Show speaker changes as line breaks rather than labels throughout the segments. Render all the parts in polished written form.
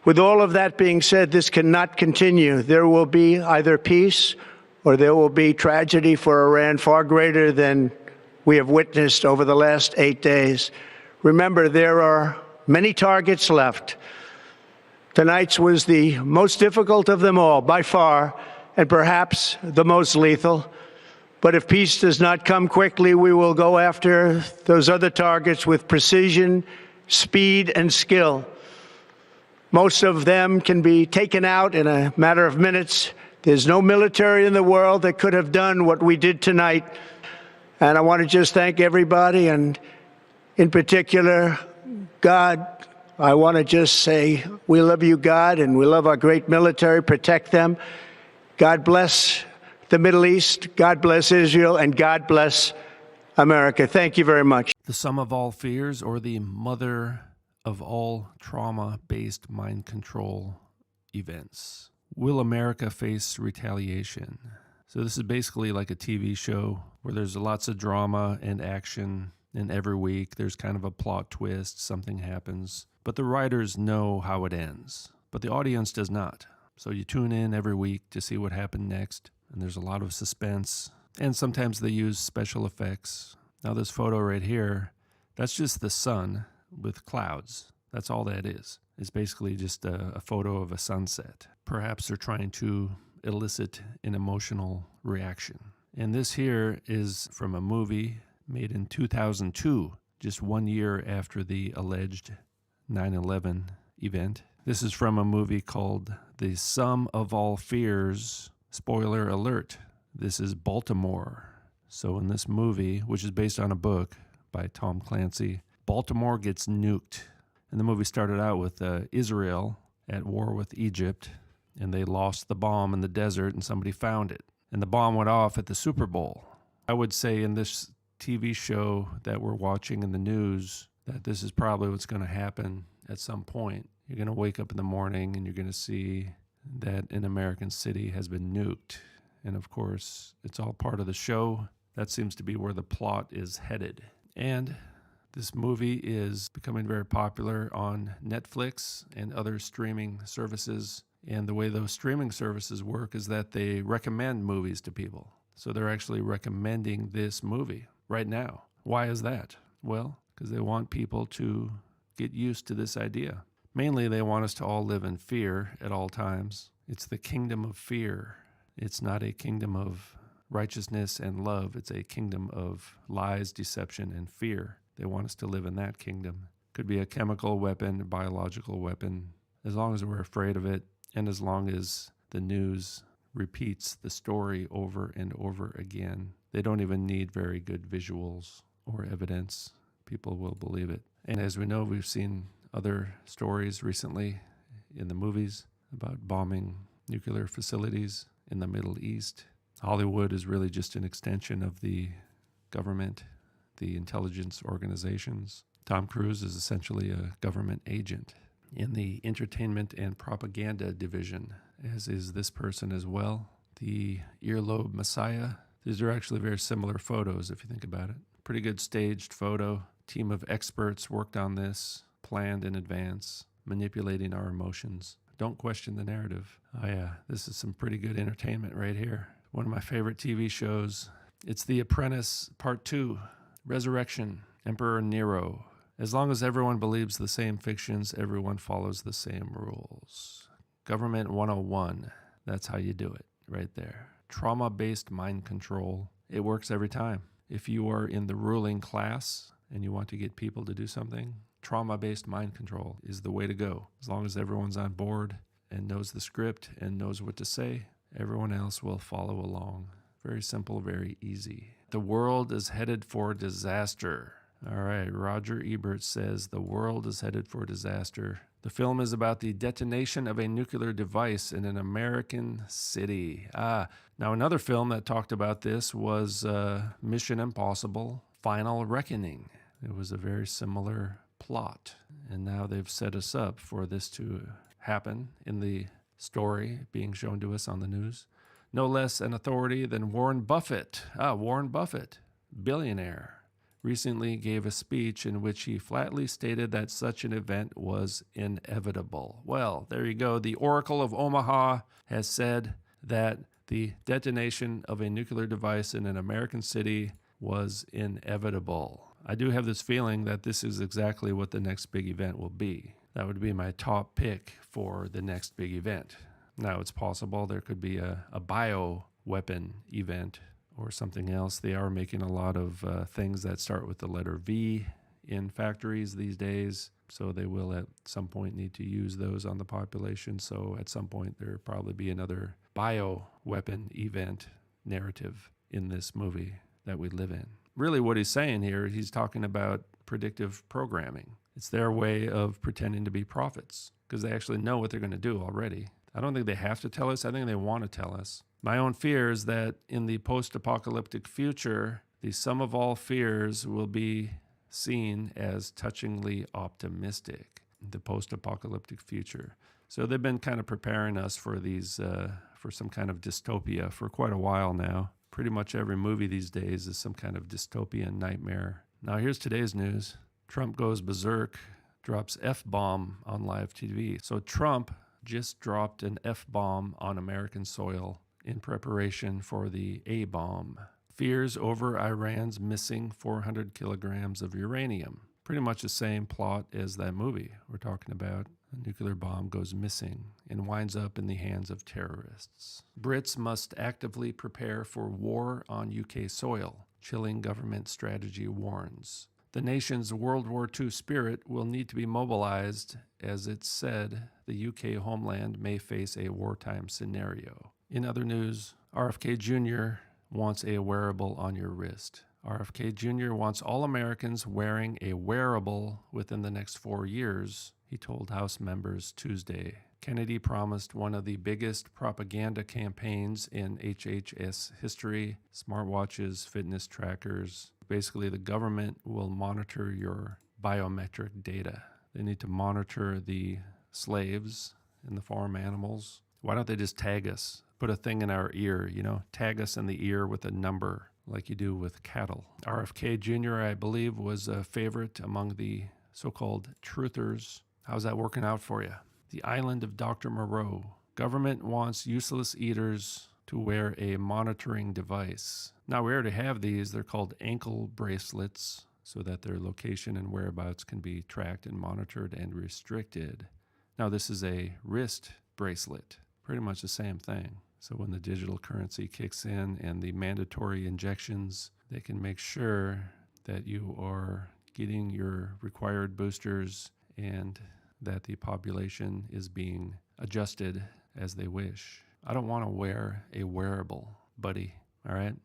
With all of that being said, this cannot continue. There will be either peace or there will be tragedy for Iran far greater than we have witnessed over the last 8 days. Remember, there are many targets left. Tonight's was the most difficult of them all, by far, and perhaps the most lethal. But if peace does not come quickly, we will go after those other targets with precision, speed, and skill. Most of them can be taken out in a matter of minutes. There's no military in the world that could have done what we did tonight. And I want to just thank everybody, and in particular, God. I want to just say we love you, God, and we love our great military. Protect them. God bless the Middle East. God bless Israel, and God bless America. Thank you very much.
The sum of all fears, or the mother of all trauma-based mind control events. Will America face retaliation? So this is basically like a TV show where there's lots of drama and action, and every week there's kind of a plot twist, something happens. But the writers know how it ends, but the audience does not. So you tune in every week to see what happened next, and there's a lot of suspense, and sometimes they use special effects. Now this photo right here, that's just the sun with clouds. That's all that is. It's basically just a photo of a sunset. Perhaps they're trying to elicit an emotional reaction. And this here is from a movie made in 2002, just 1 year after the alleged 9/11 event. This is from a movie called The Sum of All Fears. Spoiler alert, this is Baltimore. So in this movie, which is based on a book by Tom Clancy, Baltimore gets nuked. And the movie started out with Israel at war with Egypt, and they lost the bomb in the desert, and somebody found it. And the bomb went off at the Super Bowl. I would say in this TV show that we're watching in the news that this is probably what's going to happen at some point. You're going to wake up in the morning and you're going to see that an American city has been nuked. And of course, it's all part of the show. That seems to be where the plot is headed. And this movie is becoming very popular on Netflix and other streaming services. And the way those streaming services work is that they recommend movies to people. So they're actually recommending this movie right now. Why is that? Well, because they want people to get used to this idea. Mainly, they want us to all live in fear at all times. It's the kingdom of fear. It's not a kingdom of righteousness and love. It's a kingdom of lies, deception, and fear. They want us to live in that kingdom. Could be a chemical weapon, a biological weapon, as long as we're afraid of it, and as long as the news repeats the story over and over again. They don't even need very good visuals or evidence. People will believe it. And as we know, we've seen other stories recently in the movies about bombing nuclear facilities in the Middle East. Hollywood is really just an extension of the government, the intelligence organizations. Tom Cruise is essentially a government agent in the entertainment and propaganda division, as is this person as well, the earlobe messiah. These are actually very similar photos if you think about it. Pretty good staged photo. Team of experts worked on this, planned in advance, manipulating our emotions. Don't question the narrative. Oh yeah, this is some pretty good entertainment right here. One of my favorite TV shows. It's The Apprentice Part 2, Resurrection, Emperor Nero. As long as everyone believes the same fictions, everyone follows the same rules. Government 101, that's how you do it right there. Trauma-based mind control. It works every time. If you are in the ruling class and you want to get people to do something, trauma-based mind control is the way to go. As long as everyone's on board and knows the script and knows what to say, everyone else will follow along. Very simple, very easy. The world is headed for disaster. All right, Roger Ebert says the world is headed for disaster. The film is about the detonation of a nuclear device in an American city. Now another film that talked about this was Mission Impossible: Final Reckoning. It was a very similar plot. And now they've set us up for this to happen in the story being shown to us on the news. No less an authority than Warren Buffett. Warren Buffett, billionaire, recently gave a speech in which he flatly stated that such an event was inevitable. Well, there you go. The Oracle of Omaha has said that the detonation of a nuclear device in an American city was inevitable. I do have this feeling that this is exactly what the next big event will be. That would be my top pick for the next big event. Now, it's possible there could be a bioweapon event or something else. They are making a lot of things that start with the letter V in factories these days, so they will at some point need to use those on the population. So at some point there'll probably be another bioweapon event narrative in this movie that we live in. Really what he's saying here, he's talking about predictive programming. It's their way of pretending to be prophets because they actually know what they're going to do already. I don't think they have to tell us. I think they want to tell us. My own fear is that in the post-apocalyptic future, the sum of all fears will be seen as touchingly optimistic, the post-apocalyptic future. So they've been kind of preparing us for these, for some kind of dystopia for quite a while now. Pretty much every movie these days is some kind of dystopian nightmare. Now here's today's news. Trump goes berserk, drops F-bomb on live TV. So Trump just dropped an F-bomb on American soil in preparation for the A-bomb. Fears over Iran's missing 400 kilograms of uranium. Pretty much the same plot as that movie we're talking about. A nuclear bomb goes missing and winds up in the hands of terrorists. Brits must actively prepare for war on UK soil, chilling government strategy warns. The nation's World War II spirit will need to be mobilized, as it's said the UK homeland may face a wartime scenario. In other news, RFK Jr. wants a wearable on your wrist. RFK Jr. wants all Americans wearing a wearable within the next 4 years, he told House members Tuesday. Kennedy promised one of the biggest propaganda campaigns in HHS history, smartwatches, fitness trackers. Basically, the government will monitor your biometric data. They need to monitor the slaves and the farm animals. Why don't they just tag us? Put a thing in our ear, tag us in the ear with a number like you do with cattle. RFK Jr., I believe, was a favorite among the so-called truthers. How's that working out for you? The island of Dr. Moreau. Government wants useless eaters to wear a monitoring device. Now, we already have these. They're called ankle bracelets so that their location and whereabouts can be tracked and monitored and restricted. Now, this is a wrist bracelet. Pretty much the same thing. So when the digital currency kicks in and the mandatory injections, they can make sure that you are getting your required boosters and that the population is being adjusted as they wish. I don't want to wear a wearable, buddy, all right?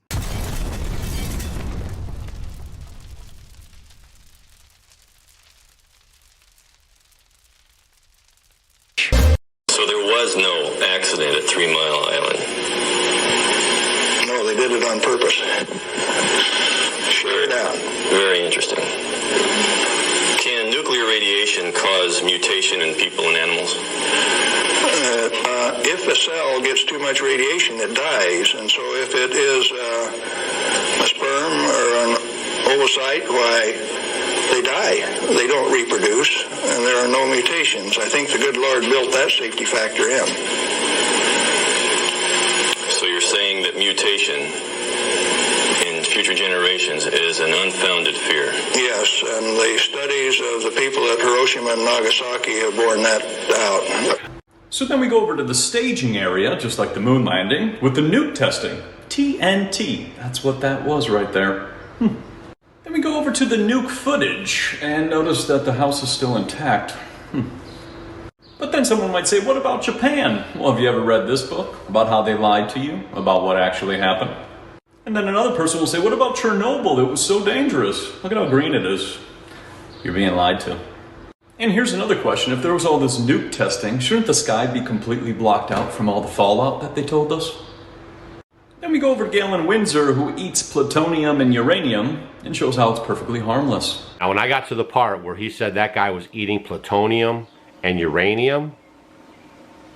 So there was no accident at 3 Mile Island?
No, they did it on purpose.
Sure.
Yeah.
Very interesting. Can nuclear radiation cause mutation in people and animals?
If a cell gets too much radiation, it dies. And so if it is a sperm or an oocyte, why, they die. They don't reproduce, and there are no mutations. I think the good Lord built that safety factor in.
So you're saying that mutation in future generations is an unfounded fear?
Yes, and the studies of the people at Hiroshima and Nagasaki have borne that out.
So then we go over to the staging area, just like the moon landing, with the nuke testing. TNT, that's what that was right there. Then we go over to the nuke footage and notice that the house is still intact. But then someone might say, what about Japan? Well, have you ever read this book about how they lied to you about what actually happened? And then another person will say, what about Chernobyl? It was so dangerous. Look at how green it is. You're being lied to. And here's another question. If there was all this nuke testing, shouldn't the sky be completely blocked out from all the fallout that they told us? Then we go over to Galen Windsor, who eats plutonium and uranium and shows how it's perfectly harmless.
Now, when I got to the part where he said that guy was eating plutonium and uranium,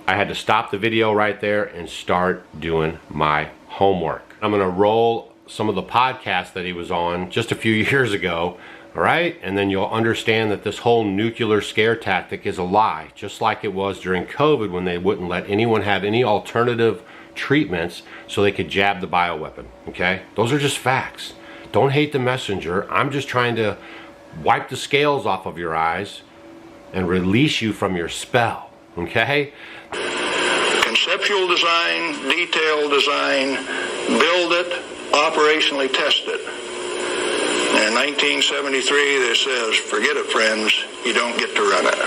I had to stop the video right there and start doing my homework. I'm going to roll some of the podcasts that he was on just a few years ago, all right? And then you'll understand that this whole nuclear scare tactic is a lie, just like it was during COVID when they wouldn't let anyone have any alternative treatments so they could jab the bioweapon, okay? Those are just facts. Don't hate the messenger. I'm just trying to wipe the scales off of your eyes and release you from your spell, okay?
Conceptual design, detailed design, build it, operationally test it. And in 1973, they says, forget it, friends, you don't get to run it.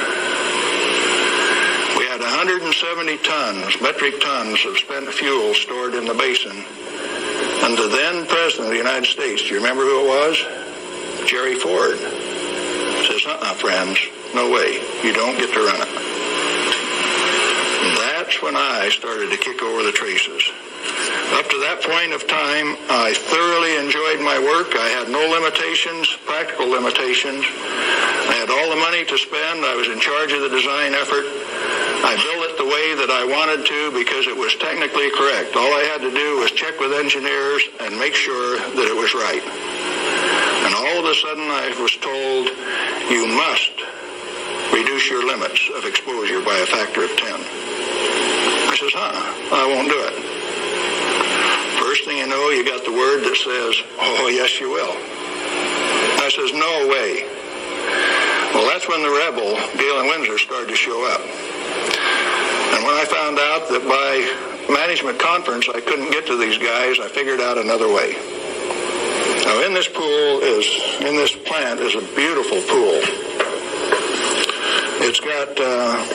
We had 170 tons, metric tons of spent fuel stored in the basin. And the then President of the United States, do you remember who it was? Jerry Ford. Says, friends, no way, you don't get to run it. That's when I started to kick over the traces. Up to that point of time, I thoroughly enjoyed my work. I had no limitations, practical limitations. I had all the money to spend. I was in charge of the design effort. I built it the way that I wanted to because it was technically correct. All I had to do was check with engineers and make sure that it was right. And all of a sudden I was told, you must reduce your limits of exposure by a factor of 10. I says, I won't do it. First thing you know, you got the word that says, oh, yes, you will. I says, no way. Well, that's when the rebel, Galen Winsor, started to show up. And when I found out that by management conference I couldn't get to these guys, I figured out another way. Now, in this plant is a beautiful pool. It's got a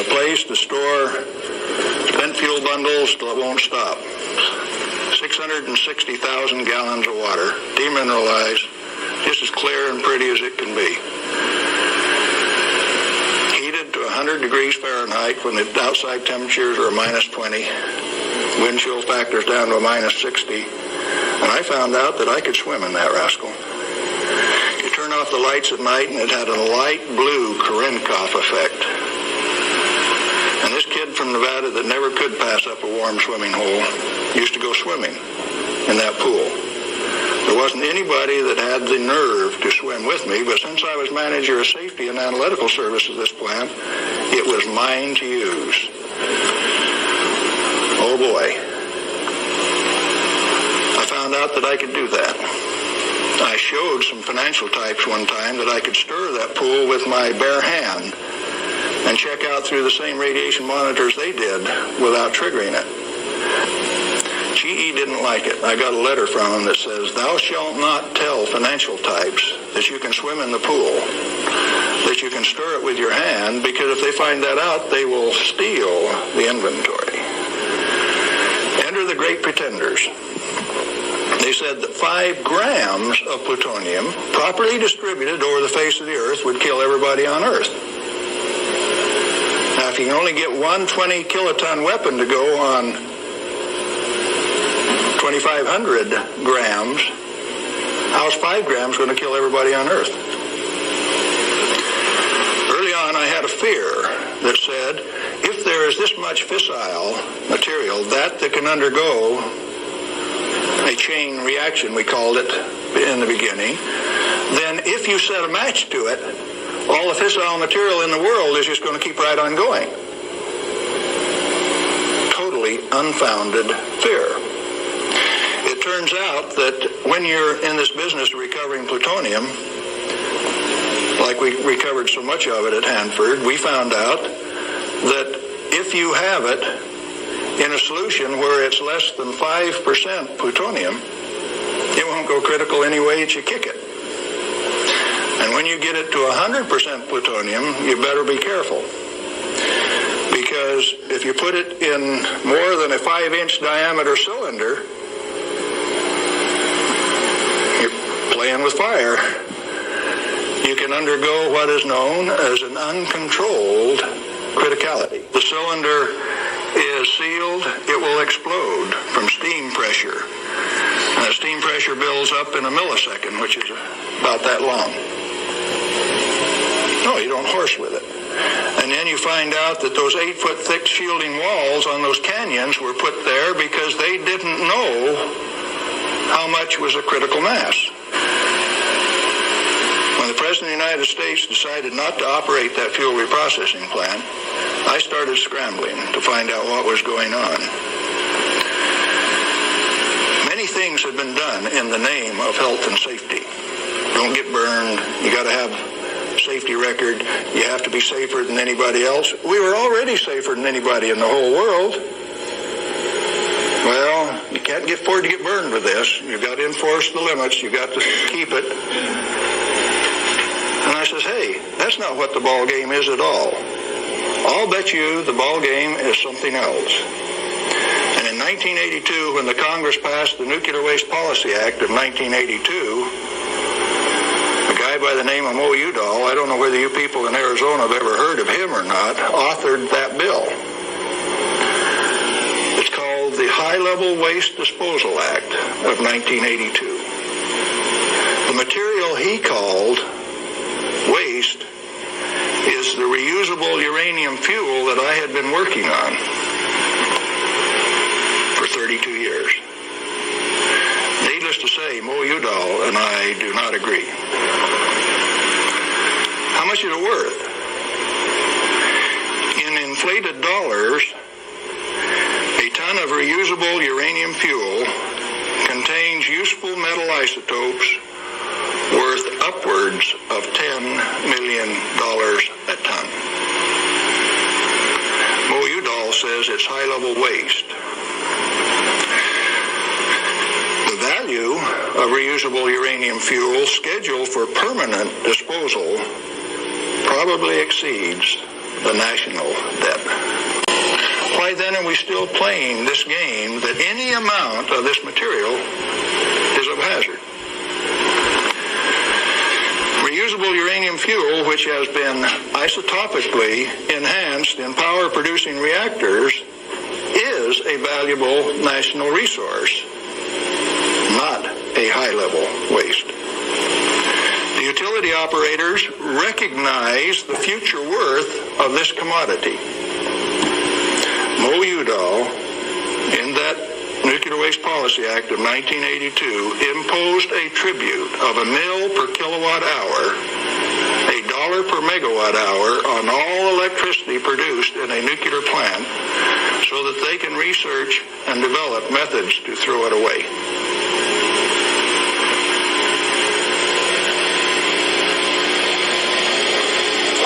place to store spent fuel bundles till it won't stop. 660,000 gallons of water, demineralized, just as clear and pretty as it can be. Heated to 100 degrees Fahrenheit when the outside temperatures are -20. Wind chill factors down to a -60. And I found out that I could swim in that rascal. You turn off the lights at night and it had a light blue Cherenkov effect. And this kid from Nevada that never could pass up a warm swimming hole used to go swimming in that pool. There wasn't anybody that had the nerve to swim with me, but since I was manager of safety and analytical services at this plant, it was mine to use. Oh boy. I found out that I could do that. I showed some financial types one time that I could stir that pool with my bare hand and check out through the same radiation monitors they did without triggering it. GE didn't like it. I got a letter from them that says, thou shalt not tell financial types that you can swim in the pool, that you can stir it with your hand, because if they find that out, they will steal the inventory. Enter the great pretenders. They said that 5 grams of plutonium, properly distributed over the face of the Earth, would kill everybody on Earth. Now, if you can only get one 20 kiloton weapon to go on 2,500 grams, how's 5 grams going to kill everybody on Earth? Early on, I had a fear that said, if there is this much fissile material, that can undergo a chain reaction, we called it in the beginning, then if you set a match to it, all the fissile material in the world is just going to keep right on going. Totally unfounded fear. It turns out that when you're in this business of recovering plutonium, like we recovered so much of it at Hanford, we found out that if you have it in a solution where it's less than 5% plutonium, it won't go critical any way that you kick it. And when you get it to 100% plutonium, you better be careful. Because if you put it in more than a 5-inch diameter cylinder, you're playing with fire. You can undergo what is known as an uncontrolled criticality. The cylinder is sealed, it will explode from steam pressure. And the steam pressure builds up in a millisecond, which is about that long. No, you don't horse with it. And then you find out that those 8-foot thick shielding walls on those canyons were put there because they didn't know how much was a critical mass? When the President of the United States decided not to operate that fuel reprocessing plant, I started scrambling to find out what was going on. Many things have been done in the name of health and safety. Don't get burned. You got to have a safety record. You have to be safer than anybody else. We were already safer than anybody in the whole world. Well, you can't afford to get burned with this. You've got to enforce the limits. You've got to keep it. And I says, hey, that's not what the ball game is at all. I'll bet you the ball game is something else. And in 1982, when the Congress passed the Nuclear Waste Policy Act of 1982, a guy by the name of Mo Udall, I don't know whether you people in Arizona have ever heard of him or not, authored that bill. It's called the High-Level Waste Disposal Act of 1982. The material he called waste is the reusable uranium fuel that I had been working on for 32 years. Needless to say, Mo Udall and I do not agree. How much is it worth? In inflated dollars, a ton of reusable uranium fuel contains useful metal isotopes worth upwards of $10 million a ton. Mo Udall says it's high-level waste. The value of reusable uranium fuel scheduled for permanent disposal probably exceeds the national debt. Why then are we still playing this game that any amount of this material is of hazard? Reusable uranium fuel, which has been isotopically enhanced in power-producing reactors, is a valuable national resource, not a high-level waste. The utility operators recognize the future worth of this commodity. Mo Udall, in that Nuclear Waste Policy Act of 1982, imposed a tribute of $1 per kilowatt hour, $1 per megawatt hour on all electricity produced in a nuclear plant so that they can research and develop methods to throw it away.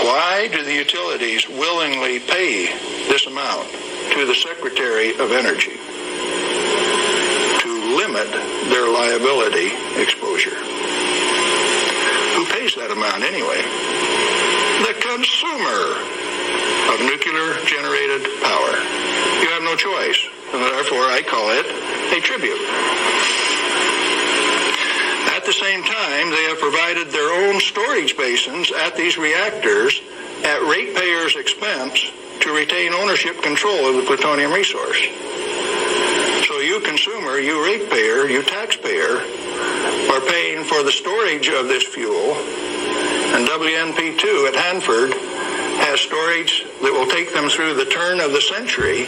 Why do the utilities willingly pay this amount to the Secretary of Energy to limit their liability exposure? Who pays that amount anyway? The consumer of nuclear-generated power. You have no choice, and therefore I call it a tribute. At the same time, they have provided their own storage basins at these reactors at ratepayers' expense to retain ownership control of the plutonium resource. So you consumer, you ratepayer, you taxpayer are paying for the storage of this fuel, and WNP2 at Hanford has storage that will take them through the turn of the century,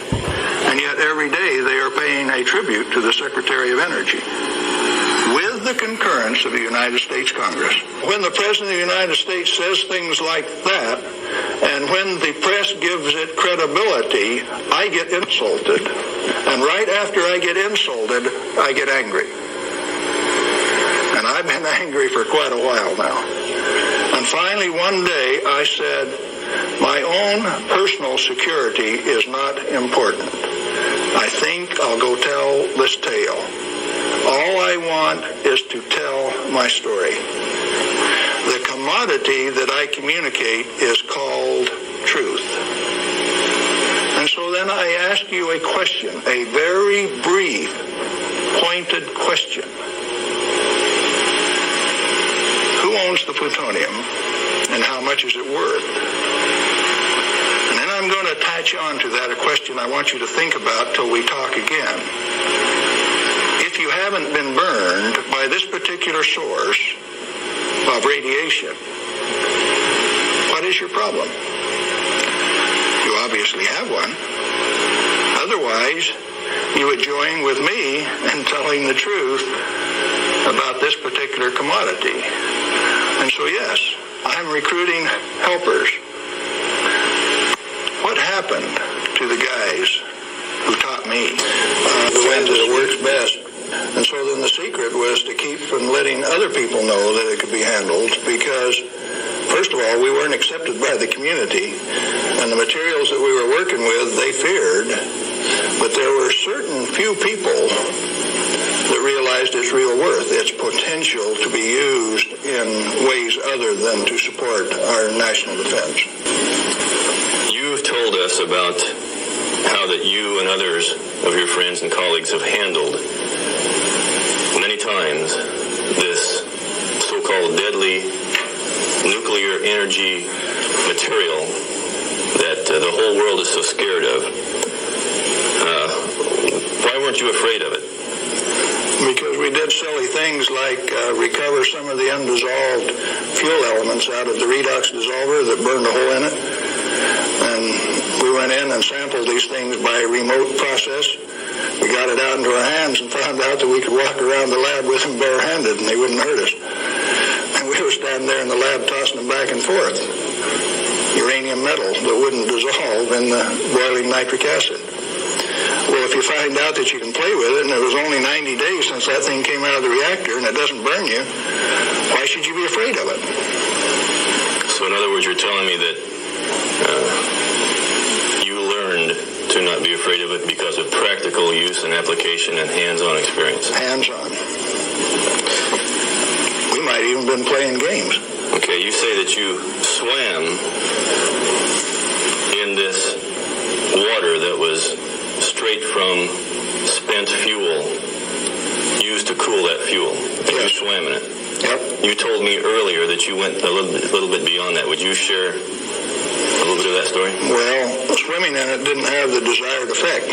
and yet every day they are paying a tribute to the Secretary of Energy, with the concurrence of the United States Congress. When the President of the United States says things like that, and when the press gives it credibility, I get insulted. And right after I get insulted, I get angry. And I've been angry for quite a while now. And finally, one day, I said, my own personal security is not important. I think I'll go tell this tale. All I want is to tell my story. The commodity that I communicate is called truth. And so then I ask you a question, a very brief, pointed question. Who owns the plutonium, and how much is it worth? And then I'm going to attach on to that a question I want you to think about till we talk again. If you haven't been burned by this particular source of radiation, what is your problem? You obviously have one. Otherwise, you would join with me in telling the truth about this particular commodity. And so, yes, I'm recruiting helpers. What happened to the guys who taught me the way that it works best? And so then the secret was to keep from letting other people know that it could be handled, because, first of all, we weren't accepted by the community, and the materials that we were working with, they feared, but there were certain few people that realized its real worth, its potential to be used in ways other than to support our national defense.
You've told us about how that you and others of your friends and colleagues have handled many times this so-called deadly nuclear energy material that the whole world is so scared of. Why weren't you afraid of it?
Because we did silly things like recover some of the undissolved fuel elements out of the redox dissolver that burned a hole in it. And we went in and sampled these things by remote process. We got it out into our hands and found out that we could walk around the lab with them barehanded and they wouldn't hurt us. And we were standing there in the lab tossing them back and forth. Uranium metal that wouldn't dissolve in the boiling nitric acid. Well, if you find out that you can play with it, and it was only 90 days since that thing came out of the reactor and it doesn't burn you, why should you be afraid of it?
So in other words, you're telling me that you learned to not be afraid of it because of practical use and application and hands-on experience.
Hands-on. We might even been playing games.
Okay, you say that you swam in this water that was straight from spent fuel used to cool that fuel. And
yes.
You swam in it.
Yep.
You told me earlier that you went a little bit beyond that. Would you share a little bit of that story?
Well, swimming in it didn't have the desired effect.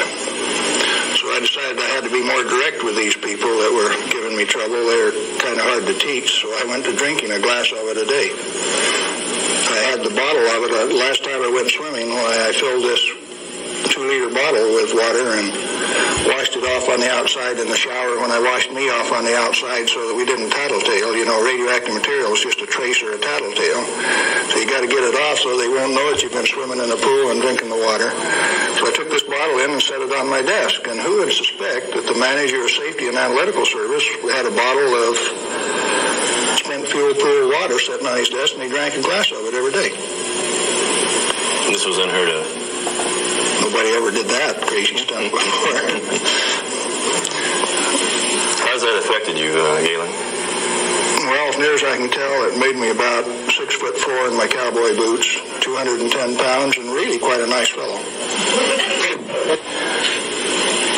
So I decided I had to be more direct with these people that were giving me trouble. They were kind of hard to teach, so I went to drinking a glass of it a day. I had the bottle of it. Last time I went swimming, I filled this 2-liter bottle with water and washed it off on the outside in the shower when I washed me off on the outside so that we didn't tattletale. You know, radioactive material is just a trace or a tattletale. So you got to get it off so they won't know that you've been swimming in the pool and drinking the water. So I took this bottle in and set it on my desk. And who would suspect that the manager of Safety and Analytical Service had a bottle of spent fuel pool water sitting on his desk, and he drank a glass of it every day.
This was unheard of.
Nobody ever did that crazy stuff before.
How's that affected you, Galen?
Well, as near as I can tell, it made me about 6'4" in my cowboy boots, 210 pounds, and really quite a nice fellow.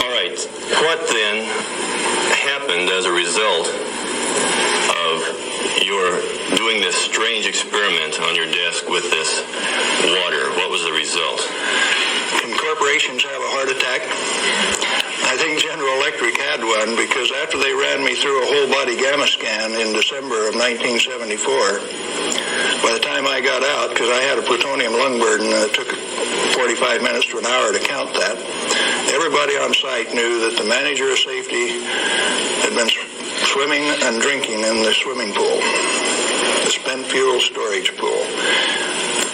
All right. What then happened as a result of your doing this strange experiment on your desk with this water? What was the result?
Can corporations have a heart attack? I think General Electric had one, because after they ran me through a whole body gamma scan in December of 1974, by the time I got out, because I had a plutonium lung burden, and it took 45 minutes to an hour to count that, everybody on site knew that the manager of safety had been swimming and drinking in the swimming pool, the spent fuel storage pool.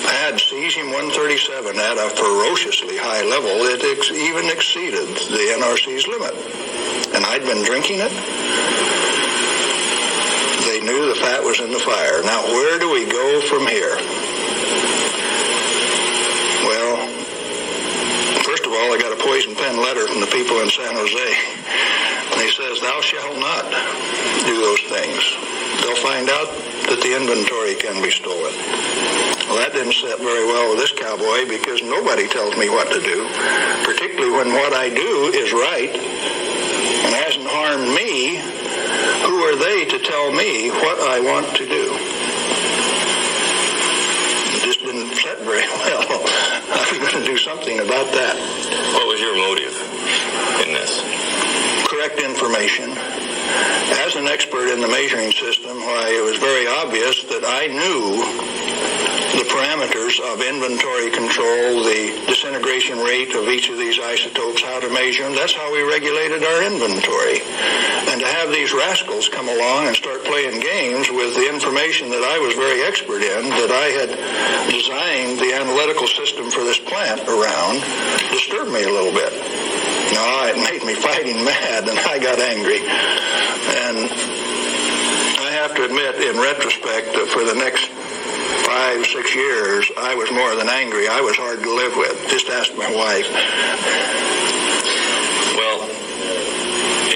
Had cesium-137 at a ferociously high level. It even exceeded the NRC's limit. And I'd been drinking it. They knew the fat was in the fire. Now, where do we go from here? Well, first of all, I got a poison pen letter from the people in San Jose. And he says, "Thou shalt not do those things. They'll find out that the inventory can be stolen." Well, that didn't sit very well with this cowboy, because nobody tells me what to do, particularly when what I do is right and hasn't harmed me. Who are they to tell me what I want to do? It just didn't sit very well. I'm going to do something about that.
What was your motive in this?
Correct information. As an expert in the measuring system, why, it was very obvious that I knew the parameters of inventory control, the disintegration rate of each of these isotopes, how to measure them. That's how we regulated our inventory. And to have these rascals come along and start playing games with the information that I was very expert in, that I had designed the analytical system for this plant around, disturbed me a little bit. No, it made me fighting mad, and I got angry. And I have to admit, in retrospect, that for the next 5, 6 years, I was more than angry. I was hard to live with. Just ask my wife.
Well,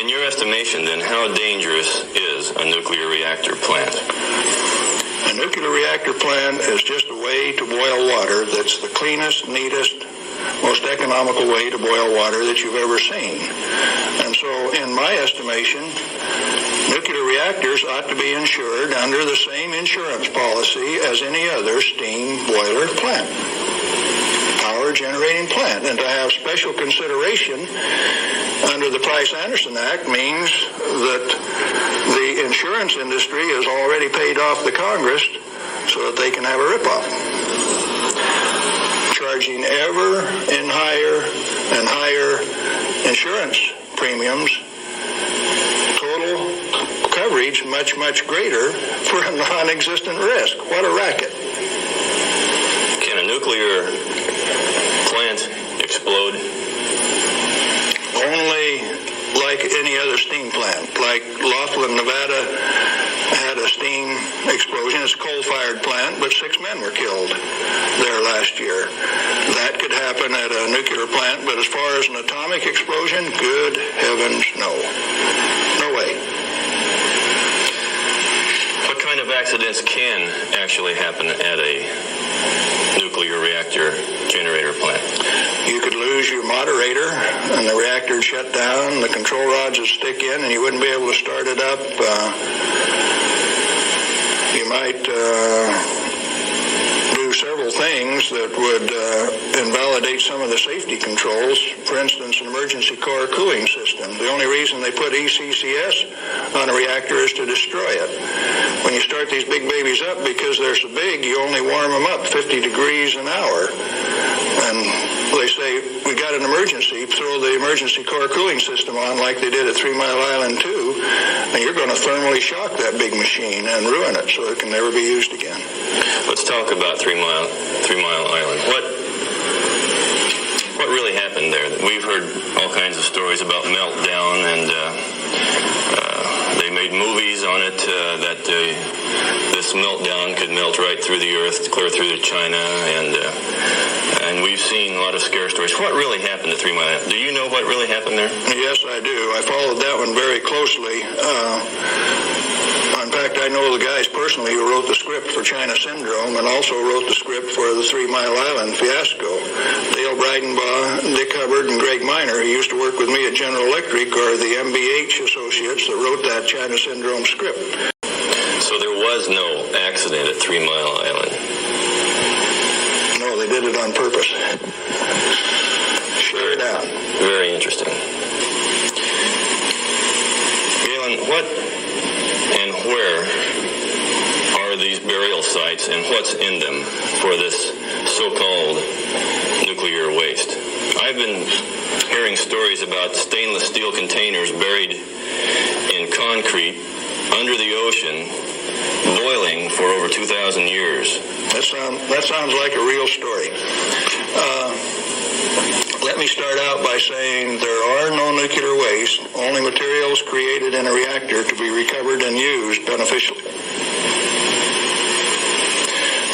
in your estimation, then, how dangerous is a nuclear reactor plant?
A nuclear reactor plant is just a way to boil water that's the cleanest, neatest, most economical way to boil water that you've ever seen. And so, in my estimation, nuclear reactors ought to be insured under the same insurance policy as any other steam boiler plant, power generating plant. And to have special consideration under the Price-Anderson Act means that the insurance industry has already paid off the Congress so that they can have a ripoff, charging ever in higher and higher insurance premiums, total coverage much, much greater for a non-existent risk. What a racket.
Can a nuclear plant explode?
Only like any other steam plant. Like Laughlin, Nevada had a steam explosion. It's a coal-fired plant, but 6 men were killed there last year. That could happen at a nuclear plant, but as far as an atomic explosion, good heavens, no. No way.
What kind of accidents can actually happen at a nuclear reactor generator plant?
You could lose your moderator and the reactor would shut down, the control rods would stick in and you wouldn't be able to start it up. You might do several things that would invalidate some of the safety controls. For instance, an emergency core cooling system. The only reason they put ECCS on a reactor is to destroy it. When you start these big babies up, because they're so big, you only warm them up 50 degrees an hour. And they say, we got an emergency, throw the emergency core cooling system on like they did at 3 Mile Island 2, and you're going to thermally shock that big machine and ruin it so it can never be used again.
Let's talk about 3 Mile Island. What really happened there? We've heard all kinds of stories about meltdown, and they made movies on it that this meltdown could melt right through the earth, clear through to China, and we've seen a lot of scare stories. What really happened at 3 Mile Island? Do you know what really happened there?
Yes, I do. I followed that one very closely. In fact, I know the guys personally who wrote the script for China Syndrome and also wrote the script for the 3 Mile Island fiasco. Dale Breidenbaugh, Dick Hubbard, and Greg Miner, who used to work with me at General Electric, are the MBH associates that wrote that China Syndrome script.
So there was no accident at 3 Mile Island?
No, they did it on purpose. Shut it down.
Very interesting. Galen, what and where are these burial sites and what's in them for this so-called nuclear waste? I've been hearing stories about stainless steel containers buried in concrete under the ocean, boiling for over 2,000 years.
That sounds like a real story. Let me start out by saying there are no nuclear waste, only materials created in a reactor to be recovered and used beneficially.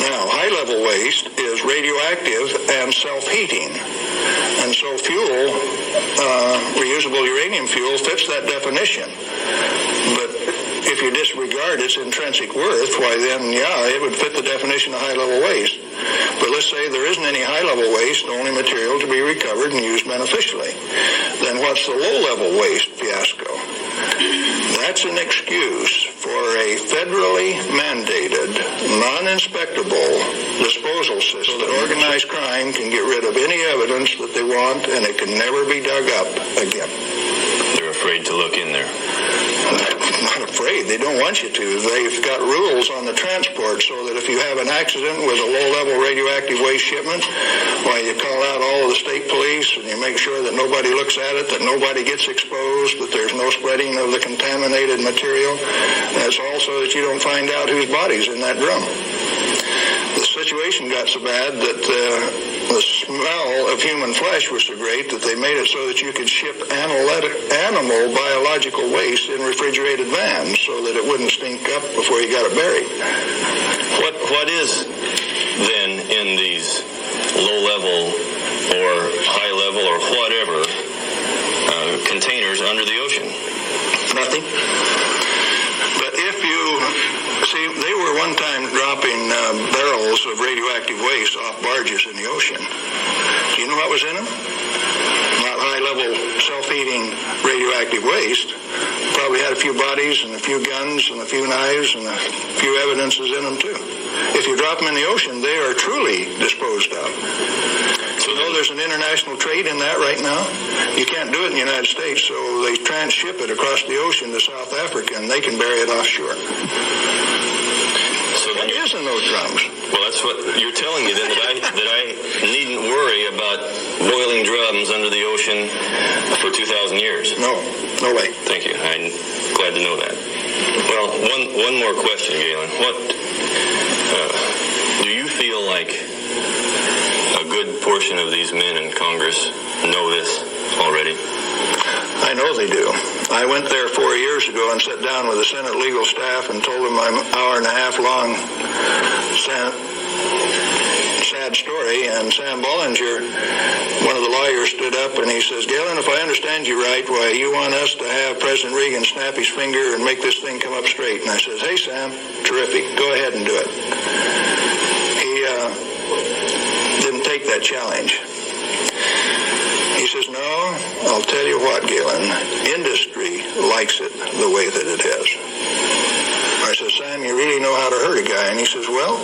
Now, high-level waste is radioactive and self-heating. And so fuel, reusable uranium fuel, fits that definition. But if you disregard its intrinsic worth, why then, yeah, it would fit the definition of high-level waste. But let's say there isn't any high-level waste, only material to be recovered and used beneficially. Then what's the low-level waste fiasco? That's an excuse for a federally mandated, non-inspectable disposal system so that organized crime can get rid of any evidence that they want and it can never be dug up again.
They're afraid to look in there.
not afraid. They don't want you to. They've got rules on the transport so that if you have an accident with a low-level radioactive waste shipment, why, you call out all of the state police and you make sure that nobody looks at it, that nobody gets exposed, that there's no spreading of the contaminated material. That's also that you don't find out whose body's in that drum. The situation got so bad that the smell of human flesh was so great that they made it so that you could ship animal biological waste in refrigerated vans so that it wouldn't stink up before you got it buried.
What is then in these low-level or high-level or whatever containers under the ocean?
Nothing. But if you see, they were one time dropping barrels of radioactive waste off barges in the ocean. Do you know what was in them? Not high-level self-heating radioactive waste. Probably had a few bodies and a few guns and a few knives and a few evidences in them too. If you drop them in the ocean, they are truly disposed of. So there's an international trade in that right now. You can't do it in the United States, so they transship it across the ocean to South Africa, and they can bury it offshore.
So
What is in those drums?
well, that's what you're telling me then, that I needn't worry about boiling drums under the ocean for 2,000 years.
No way.
Thank you. I'm glad to know that. Well, one more question, Galen. What do you feel like a good portion of these men in Congress know this already?
I know they do. I went there 4 years ago and sat down with the Senate legal staff and told them my hour-and-a-half-long sad story, and Sam Bollinger, one of the lawyers, stood up and he says, Galen, if I understand you right, why, you want us to have President Reagan snap his finger and make this thing come up straight. And I says, hey, Sam, terrific. Go ahead and do it. He didn't take that challenge. He says, no, I'll tell you what, Galen, industry likes it the way that it is. I said, Sam, you really know how to hurt a guy. And he says, well,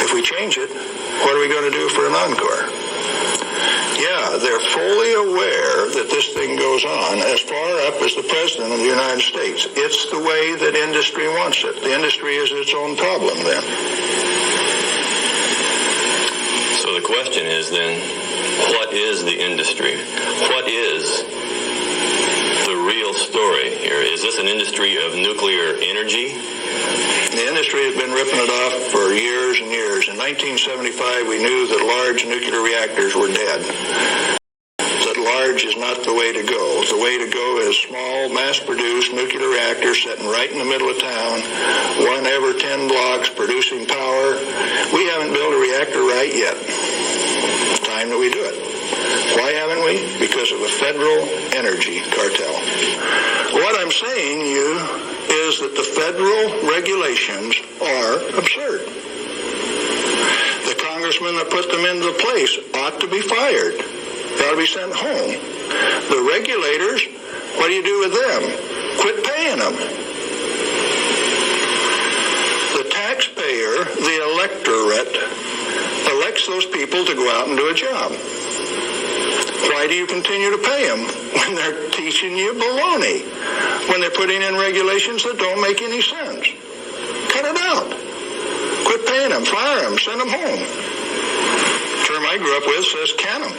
if we change it, what are we going to do for an encore? Yeah, they're fully aware that this thing goes on as far up as the President of the United States. It's the way that industry wants it. The industry is its own problem then.
So the question is then, what is the industry? What is the real story here? Is this an industry of nuclear energy?
The industry has been ripping it off for years and years. In 1975, we knew that large nuclear reactors were dead. That large is not the way to go. The way to go is small, mass-produced nuclear reactors sitting right in the middle of town, one every 10 blocks, producing power. We haven't built a reactor right yet. It's time that we do it. Why haven't we? Because of a federal energy cartel. What I'm saying to you is that the federal regulations are absurd. The congressmen that put them into place ought to be fired. They ought to be sent home. The regulators, what do you do with them? Quit paying them. The taxpayer, the electorate, elects those people to go out and do a job. Why do you continue to pay them when they're teaching you baloney? When they're putting in regulations that don't make any sense? Cut it out. Quit paying them, fire them, send them home. The term I grew up with says can them.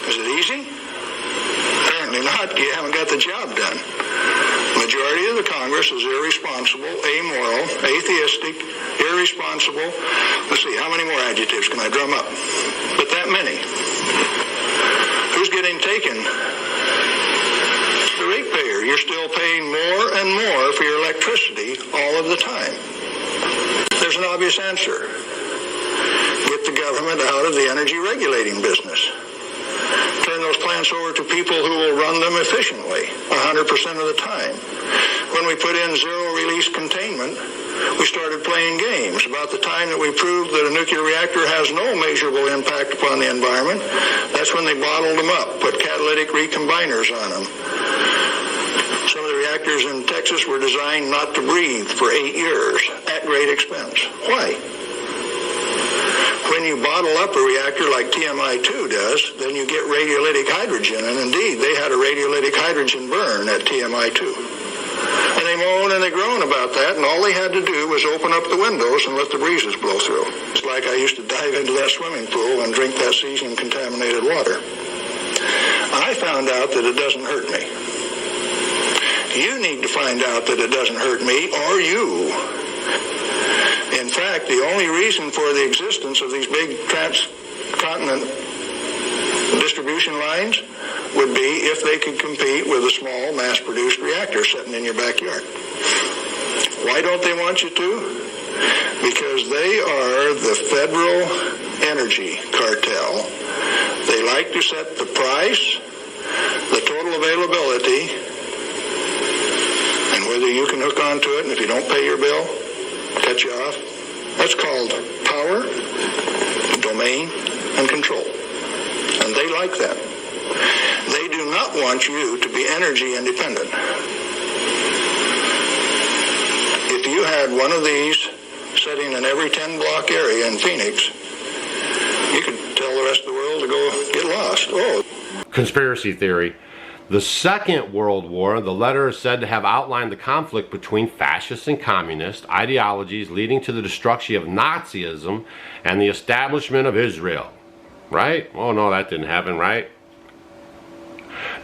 Is it easy? Apparently not. You haven't got the job done. Majority of the Congress is irresponsible, amoral, atheistic, irresponsible. Let's see, how many more adjectives can I drum up? But that many. Who's getting taken? The ratepayer. You're still paying more and more for your electricity all of the time. There's an obvious answer. Get the government out of the energy regulating business. Turn those plants over to people who will run them efficiently 100% of the time. When we put in zero-release containment, we started playing games. About the time that we proved that a nuclear reactor has no measurable impact upon the environment, that's when they bottled them up, put catalytic recombiners on them. Some of the reactors in Texas were designed not to breathe for 8 years at great expense. Why? When you bottle up a reactor like TMI-2 does, then you get radiolytic hydrogen, and indeed, they had a radiolytic hydrogen burn at TMI-2. And they moan and they groan about that, and all they had to do was open up the windows and let the breezes blow through. It's like I used to dive into that swimming pool and drink that cesium-contaminated water. I found out that it doesn't hurt me. You need to find out that it doesn't hurt me or you. In fact, the only reason for the existence of these big transcontinent distribution lines would be if they could compete with a small mass-produced reactor sitting in your backyard. Why don't they want you to? Because they are the federal energy cartel. They like to set the price, the total availability, and whether you can hook onto it, and if you don't pay your bill, cut you off. That's called power, domain, and control. And they like that. They do not want you to be energy independent. If you had one of these sitting in every 10-block area in Phoenix, you could tell the rest of the world to go get lost. Oh.
Conspiracy theory. The Second World War, the letter is said to have outlined the conflict between fascist and communist ideologies leading to the destruction of Nazism and the establishment of Israel. Right? Oh no, that didn't happen, right?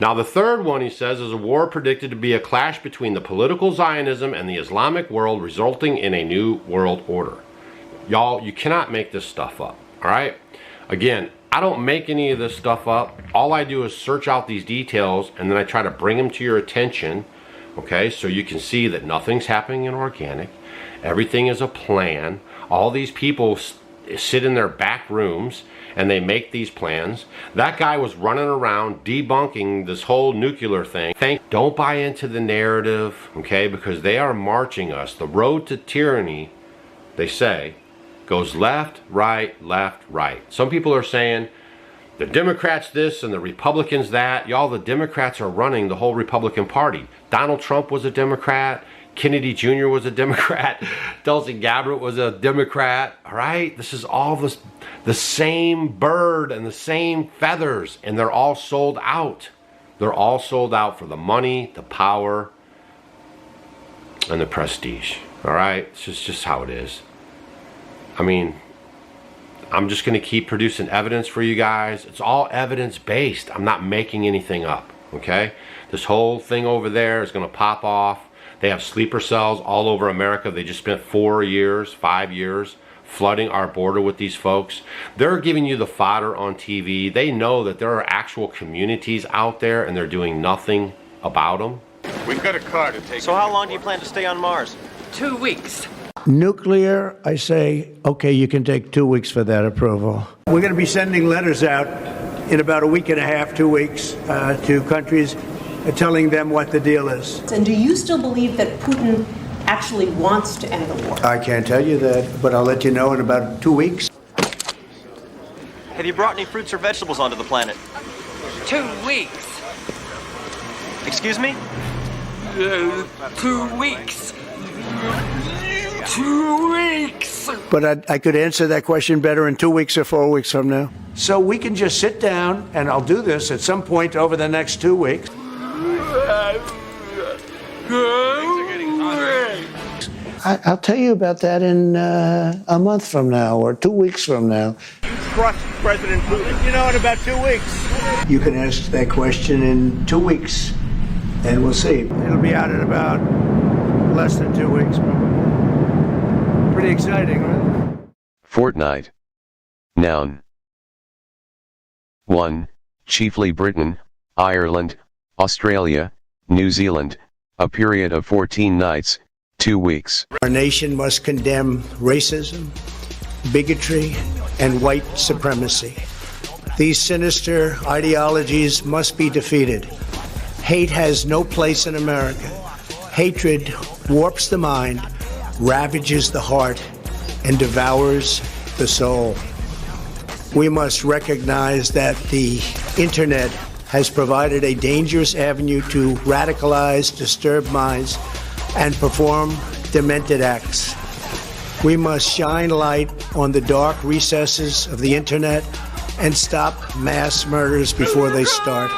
Now the third one, he says, is a war predicted to be a clash between the political Zionism and the Islamic world, resulting in a new world order. Y'all, you cannot make this stuff up, all right? Again, I don't make any of this stuff up. All I do is search out these details and then I try to bring them to your attention, okay? So you can see that nothing's happening in organic. Everything is a plan. All these people sit in their back rooms and they make these plans. That guy was running around debunking this whole nuclear thing. Don't buy into the narrative, okay? Because they are marching us. The road to tyranny, they say, goes left, right, left, right. Some people are saying the Democrats this and the Republicans that. Y'all, the Democrats are running the whole Republican Party. Donald Trump was a Democrat. Kennedy Jr. was a Democrat. Tulsi Gabbard was a Democrat. All right? This is all the same bird and the same feathers, and they're all sold out. They're all sold out for the money, the power, and the prestige. All right? It's just how it is. I mean, I'm just going to keep producing evidence for you guys. It's all evidence-based. I'm not making anything up, okay? This whole thing over there is going to pop off. They have sleeper cells all over America. They just spent 4 years, 5 years flooding our border with these folks. They're giving you the fodder on TV. They know that there are actual communities out there and they're doing nothing about them.
We've got a car to take.
So how long do you plan to stay on Mars?
2 weeks.
Nuclear, I say, okay, you can take 2 weeks for that approval. We're going to be sending letters out in about a week and a half, 2 weeks, to countries telling them what the deal is.
And do you still believe that Putin actually wants to end the war?
I can't tell you that, but I'll let you know in about 2 weeks.
Have you brought any fruits or vegetables onto the planet?
2 weeks.
Excuse me?
2 weeks. 2 weeks.
But I could answer that question better in 2 weeks or 4 weeks from now. So we can just sit down, and I'll do this at some point over the next 2 weeks. I'll tell you about that in a month from now or 2 weeks from now.
Trust President Putin. You know, in about 2 weeks.
You can ask that question in 2 weeks, and we'll see. It'll be out in about less than 2 weeks, probably. Pretty exciting, right?
Fortnight. Noun. 1. Chiefly Britain, Ireland, Australia, New Zealand, a period of 14 nights, 2 weeks.
Our nation must condemn racism, bigotry, and white supremacy. These sinister ideologies must be defeated. Hate has no place in America. Hatred warps the mind, ravages the heart, and devours the soul. We must recognize that the internet has provided a dangerous avenue to radicalize disturbed minds and perform demented acts. We must shine light on the dark recesses of the internet and stop mass murders before they start.